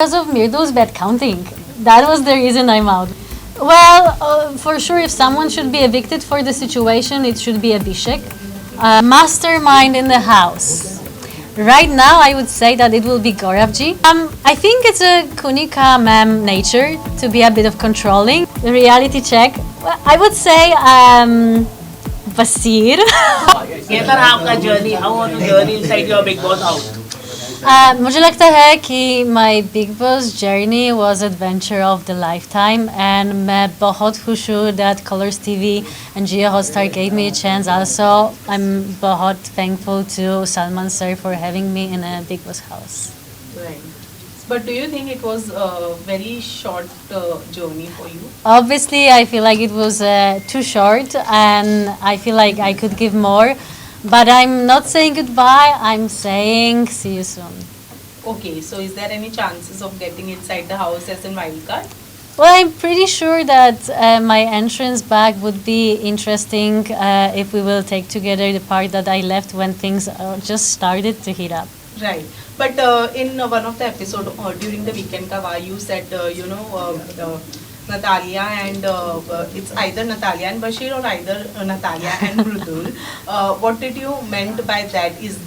Because of Mridul's bad counting. That was the reason I'm out. Well, for sure, if someone should be evicted for the situation, it should be Abhishek. Mastermind in the house. Right now, I would say that it will be Gauravji. I think it's a Kunika ma'am nature to be a bit of controlling. The reality check. I would say Basir. कैसा रहा आपका journey how was the journey inside your big boss house मुझे लगता है कि my Big Boss journey was adventure of the lifetime and मैं बहुत खुश हूँ that Colors TV and Jio Hotstar gave me a chance also. I'm बहुत thankful to Salman sir for having me in a Big Boss house. Right. But do you think it was a very short journey for you? Obviously, I feel like it was too short and I feel like I could give more. But I'm not saying goodbye, I'm saying see you soon. Okay, so is there any chances of getting inside the house as a wildcard? Well, I'm pretty sure that my entrance back would be interesting if we will take together the part that I left when things just started to heat up. Right. But in one of the episode during the weekend Kava, you said, Natalia and it's either Natalia and Bashir or either Natalia and Mridul. What did you meant by that? Is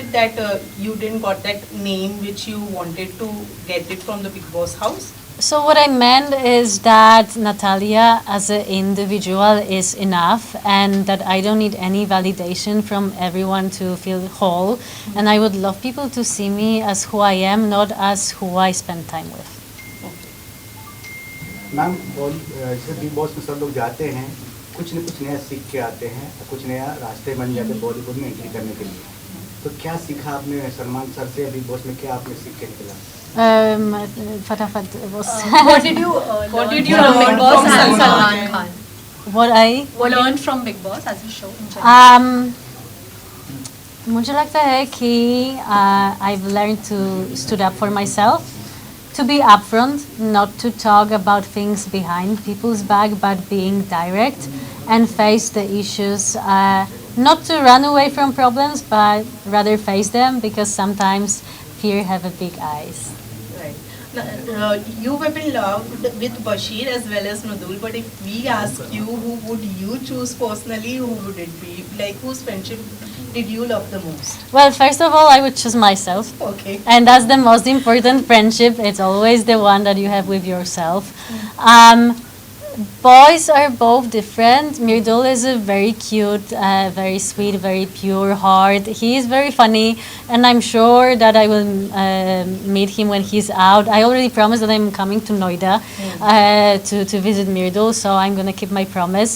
it that you didn't got that name which you wanted to get it from the Big Boss house? So what I meant is that Natalia as an individual is enough and that I don't need any validation from everyone to feel whole. And I would love people to see me as who I am, not as who I spend time with. Ma'am जैसे big boss में सब लोग जाते हैं कुछ न कुछ नया सीख के आते हैं कुछ नया रास्ते बन जाते हैं बॉलीवुड में एंट्री करने के लिए तो क्या सीखा आपने सलमान सर से बिग बॉस में क्या आपने सीख के निकला फटाफट What did you learn from Big Boss and Salman Khan? What I Learned from Big Boss as a show in general. मुझे लगता है कि I've learned to stood up for myself, to be upfront, not to talk about things behind people's back, but being direct and face the issues. Not to run away from problems, but rather face them because sometimes fear have a big eyes. Right. You have been loved with Bashir as well as Mridul, but if we ask you, who would you choose personally? Who would it be? Like, whose friendship did you love the most? Well, first of all, I would choose myself. Okay. And that's the most important friendship. It's always the one that you have with yourself. Boys are both different. Mridul is a very cute, very sweet, very pure heart. He is very funny, and I'm sure that I will meet him when he's out. I already promised that I'm coming to Noida to visit Mridul, so I'm gonna keep my promise.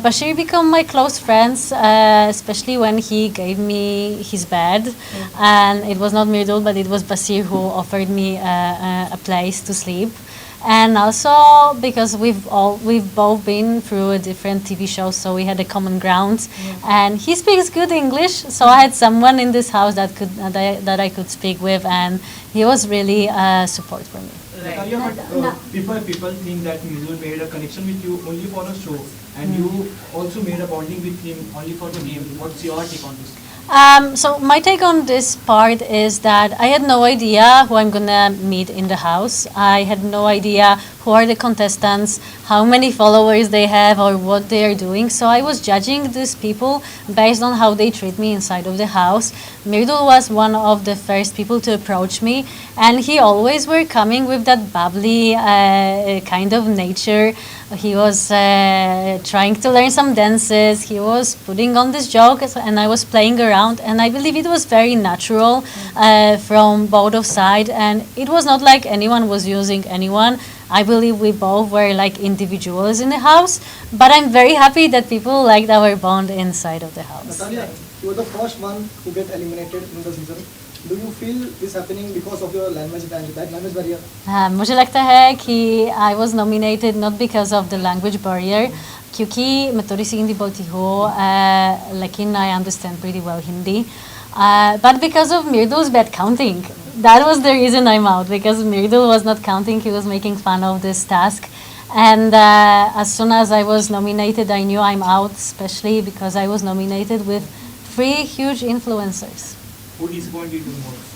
Bashir became my close friends, especially when he gave me his bed, and it was not Mridul, but it was Bashir who offered me a place to sleep. And also because we've both been through a different TV shows, so we had a common ground. And he speaks good English, so I had someone in this house that I could speak with, and he was really support for me. Natalia, but people think that Mridul made a connection with you only for a show, and you also made a bonding with him only for the game. What's your take on this? So my take on this part is that I had no idea who I'm gonna meet in the house. I had no idea who are the contestants, how many followers they have, or what they are doing. So I was judging these people based on how they treat me inside of the house. Mridul was one of the first people to approach me, and he always were coming with that bubbly kind of nature. He was trying to learn some dances. He was putting on this joke, and I was playing around. And I believe it was very natural from both of sides. And it was not like anyone was using anyone. I believe we both were like individuals in the house. But I'm very happy that people liked our bond inside of the house. Natalia, you were the first one to get eliminated in the season. Do you feel this happening because of your language barrier? मुझे लगता है कि I was nominated not because of the language barrier, क्योंकि मैं थोड़ी सी हिंदी बोलती हूँ, लेकिन I understand pretty well Hindi. But because of Mridul's bad counting, that was the reason I'm out. Because Mridul was not counting, he was making fun of this task. And as soon as I was nominated, I knew I'm out, especially because I was nominated with 3 huge influencers. Who disappointed you most?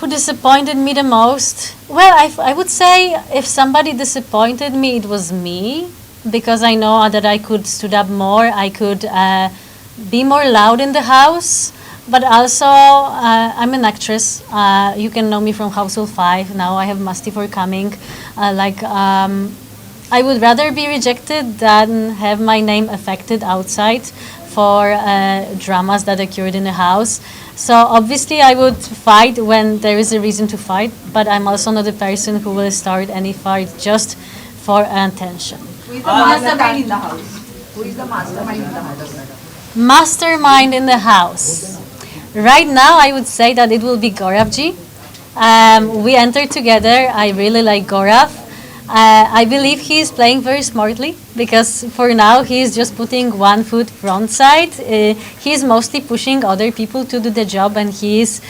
Who disappointed me the most? Well, I would say if somebody disappointed me, it was me, because I know that I could stood up more, I could be more loud in the house, but also I'm an actress. You can know me from Household 5. Now I have Musty for coming. I would rather be rejected than have my name affected outside for dramas that occurred in the house. So obviously I would fight when there is a reason to fight, but I'm also not a person who will start any fight just for attention. Who is the mastermind in the house? Who is the mastermind in the house? Mastermind in the house. Right now I would say that it will be Gauravji. We entered together. I really like Gaurav. I believe he is playing very smartly, because for now he is just putting one foot front side. He is mostly pushing other people to do the job, and he is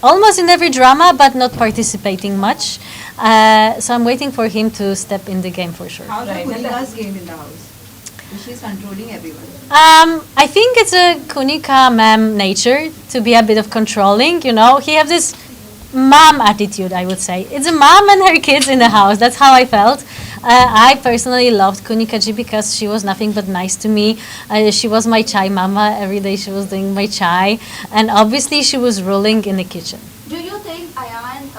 almost in every drama but not participating much. So I'm waiting for him to step in the game for sure. How's the Kunika's game in the house? She's controlling everyone. I think it's a Kunika ma'am nature to be a bit of controlling. You know, he has this mom attitude, I would say. It's a mom and her kids in the house. That's how I felt. I personally loved Kunikaji because she was nothing but nice to me. She was my chai mama. Every day she was doing my chai. And obviously she was ruling in the kitchen. Do you think Ayan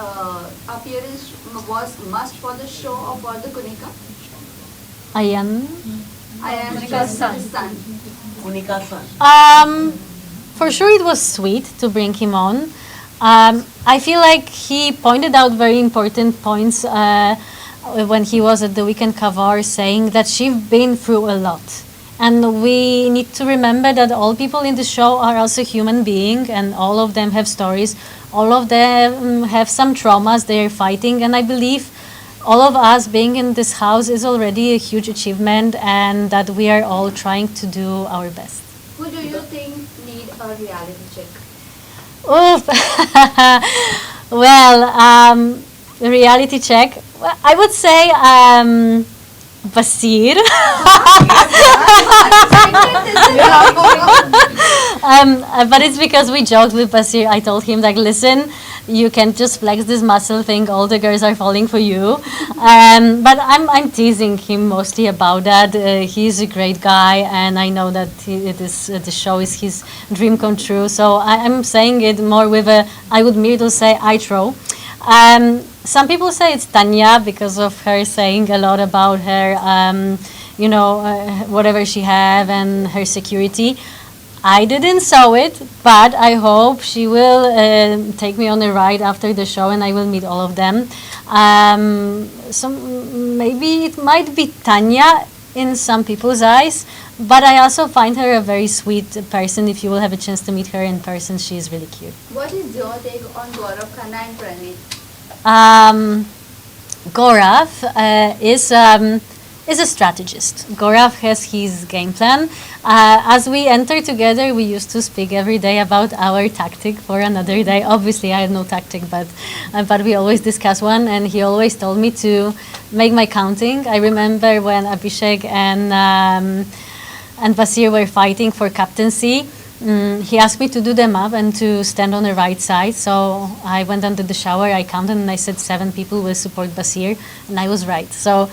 appearance was must for the show or for the Kunika? Ayan? Ayan's son. Kunika's son. For sure it was sweet to bring him on. I feel like he pointed out very important points when he was at the weekend cover, saying that she's been through a lot. And we need to remember that all people in the show are also human beings, and all of them have stories. All of them have some traumas they are fighting, and I believe all of us being in this house is already a huge achievement, and that we are all trying to do our best. Who do you think need a reality check? Oof. Well, reality check. Well, I would say Basir. But it's because we joked with Basir. I told him, like, listen, you can just flex this muscle thing. All the girls are falling for you. But I'm teasing him mostly about that. He's a great guy, and I know that the show is his dream come true. So I'm saying it more with I would Mridul say I throw. Some people say it's Tanya because of her saying a lot about her, whatever she have and her security. I didn't saw it, but I hope she will take me on a ride after the show, and I will meet all of them. So maybe it might be Tanya in some people's eyes, but I also find her a very sweet person. If you will have a chance to meet her in person, she is really cute. What is your take on Gaurav Khanna and Pranit? Gaurav is a strategist. Gaurav has his game plan. As we enter together, we used to speak every day about our tactic for another day. Obviously, I had no tactic, but we always discuss one, and he always told me to make my counting. I remember when Abhishek and Basir were fighting for captaincy. He asked me to do them up and to stand on the right side. So I went into the shower, I counted, and I said 7 people will support Basir, and I was right. So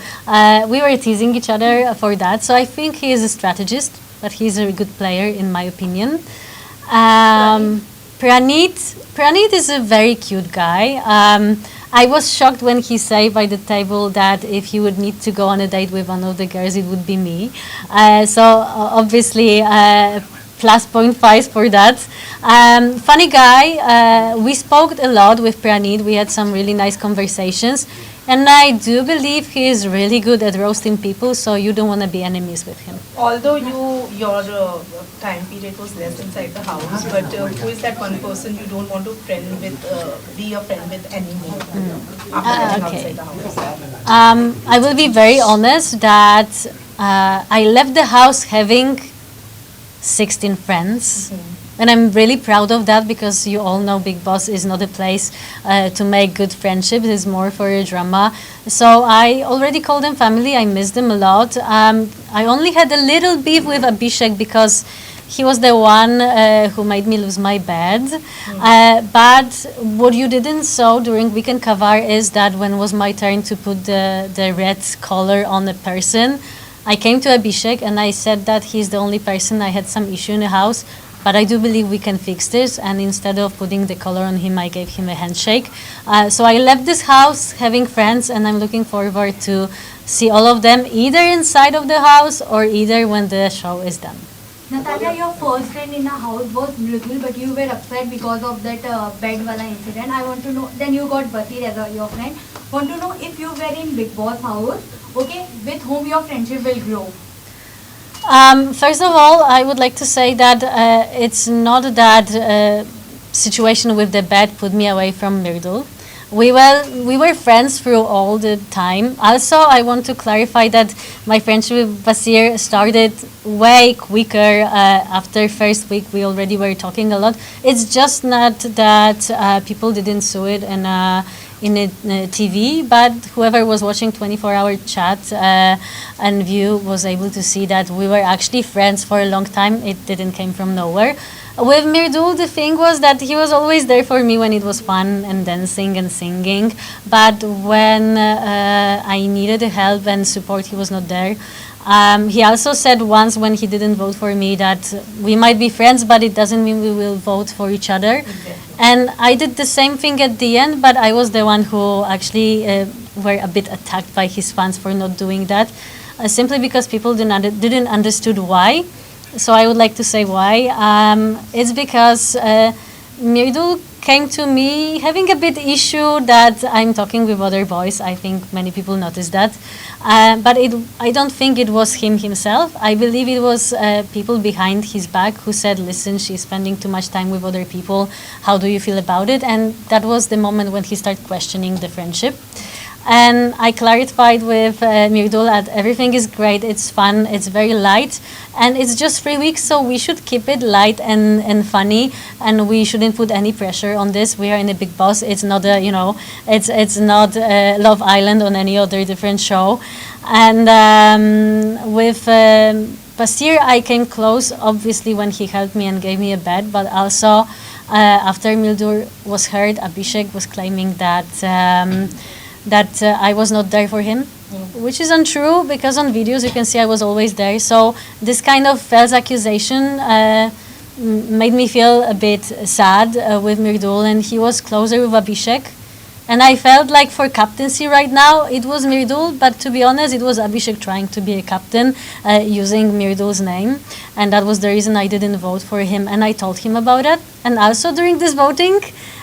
we were teasing each other for that. So I think he is a strategist, but he's a good player in my opinion. Pranit is a very cute guy. I was shocked when he said by the table that if he would need to go on a date with one of the girls, it would be me. So obviously, plus 0.5 for that. Funny guy. We spoke a lot with Pranit. We had some really nice conversations. And I do believe he is really good at roasting people, so you don't want to be enemies with him. Although your time period was less inside the house, but who is that one person you don't want to be a friend with anymore after Okay. outside the house? I will be very honest that I left the house having 16 friends. And I'm really proud of that, because you all know Bigg Boss is not a place to make good friendships. It's more for a drama. So I already call them family. I miss them a lot. I only had a little beef with Abhishek because he was the one who made me lose my bed. But what you didn't saw during weekend cover is that when was my turn to put the red color on a person, I came to Abhishek and I said that he's the only person I had some issue in the house, but I do believe we can fix this. And instead of putting the color on him, I gave him a handshake. So I left this house having friends, and I'm looking forward to see all of them either inside of the house or either when the show is done. Natalia, your first friend in the house was Mridul, but you were upset because of that bed wala incident. I want to know, then you got Basir as your friend. Want to know if you were in Bigg Boss house, okay, with whom your friendship will grow. First of all, I would like to say that it's not that situation with the bed put me away from Mridul. We were friends through all the time. Also, I want to clarify that my friendship with Basir started way quicker. After first week, we already were talking a lot. It's just not that people didn't see it in a TV, but whoever was watching 24-hour chat and view was able to see that we were actually friends for a long time. It didn't come from nowhere. With Mridul, the thing was that he was always there for me when it was fun and dancing and singing, but when I needed help and support, he was not there. He also said once when he didn't vote for me that we might be friends, but it doesn't mean we will vote for each other. And I did the same thing at the end, but I was the one who actually were a bit attacked by his fans for not doing that, simply because people didn't understood why. So I would like to say why. It's because Mridul came to me having a bit issue that I'm talking with other boys. I think many people noticed that. But I don't think it was him himself. I believe it was people behind his back who said, listen, she's spending too much time with other people. How do you feel about it? And that was the moment when he started questioning the friendship. And I clarified with Mridul that everything is great, it's fun, it's very light, and it's just 3 weeks, so we should keep it light and funny, and we shouldn't put any pressure on this. We are in a Bigg Boss. It's not a, it's not Love Island on any other different show. And with Basir, I came close, obviously, when he helped me and gave me a bed, but also after Mridul was hurt, Abhishek was claiming that I was not there for him, which is untrue because on videos you can see I was always there. So this kind of false accusation made me feel a bit sad with Mridul, and he was closer with Abhishek. And I felt like for captaincy right now it was Mridul, but to be honest it was Abhishek trying to be a captain using Mridul's name, and that was the reason I didn't vote for him, and I told him about it. And also during this voting,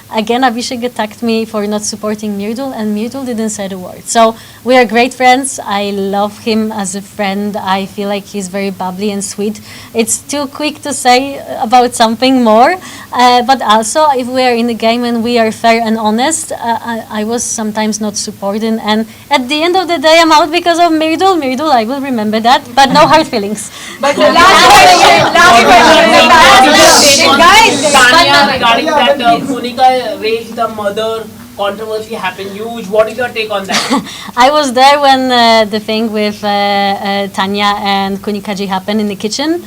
again, Abhishek attacked me for not supporting Mridul, and Mridul didn't say a word. So we are great friends. I love him as a friend. I feel like he's very bubbly and sweet. It's too quick to say about something more, but also if we are in the game and we are fair and honest, I was sometimes not supporting, and at the end of the day I'm out because of Mridul. Mridul, I will remember that, but no hard feelings. But last question, guys. Tanya, regarding that Monica raised the mother controversy happened huge. What is your take on that? I was there when the thing with Tanya and Kunikaji happened in the kitchen,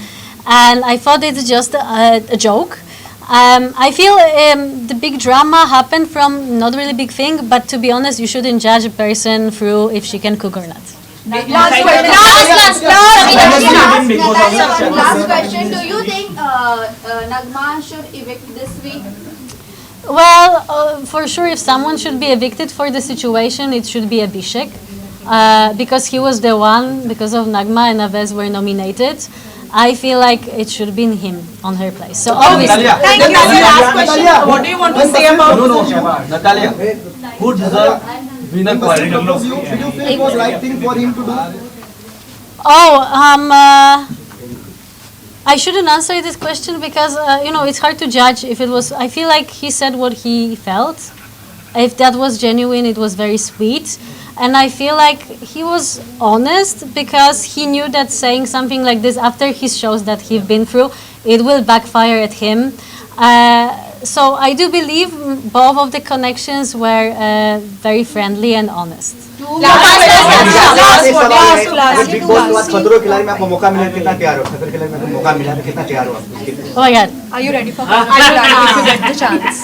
and I thought it's just a joke. I feel the big drama happened from not really big thing, but to be honest, you shouldn't judge a person through if she can cook or not. Last question. Do you think Nagma should evict this week? Well, for sure, if someone should be evicted for the situation, it should be Abhishek, because he was the one, because of Nagma and Avez were nominated. I feel like it should be him on her place. So obviously, Thank you. Last question. What do you want to say about Natalia, who deserves winner quality? Did you feel it was right thing for him to do? I shouldn't answer this question because it's hard to judge if it was. I feel like he said what he felt. If that was genuine, it was very sweet. And I feel like he was honest because he knew that saying something like this after his shows that he's been through, it will backfire at him. So I do believe both of the connections were very friendly and honest. Big boss के बाद खतरों के खिलाड़ी में आपको मौका मिला कितना तैयार हो? खतरों के खिलाड़ी में आपको मौका मिला तो कितना तैयार हो आप उसके लिए? Oh my God. Are you ready for it? Are you ready if you get the chance?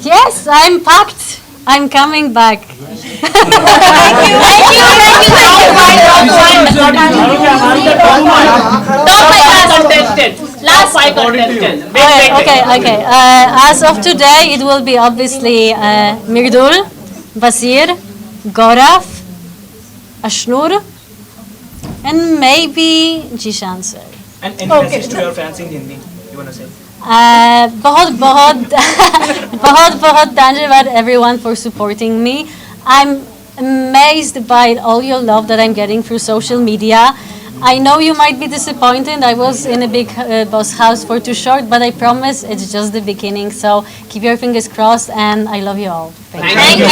Yes, I'm packed. I'm coming back. Last five contestants. Okay. As of today, it will be obviously Mridul, Basir, Gaurav, Ashnur, and maybe Jishan sir. And any message to your fans in Hindi you want to say? बहुत धन्यवाद everyone for supporting me. I'm amazed by all your love that I'm getting through social media. I know you might be disappointed. I was in a Bigg Boss house for too short, but I promise it's just the beginning. So keep your fingers crossed, and I love you all. Thank you.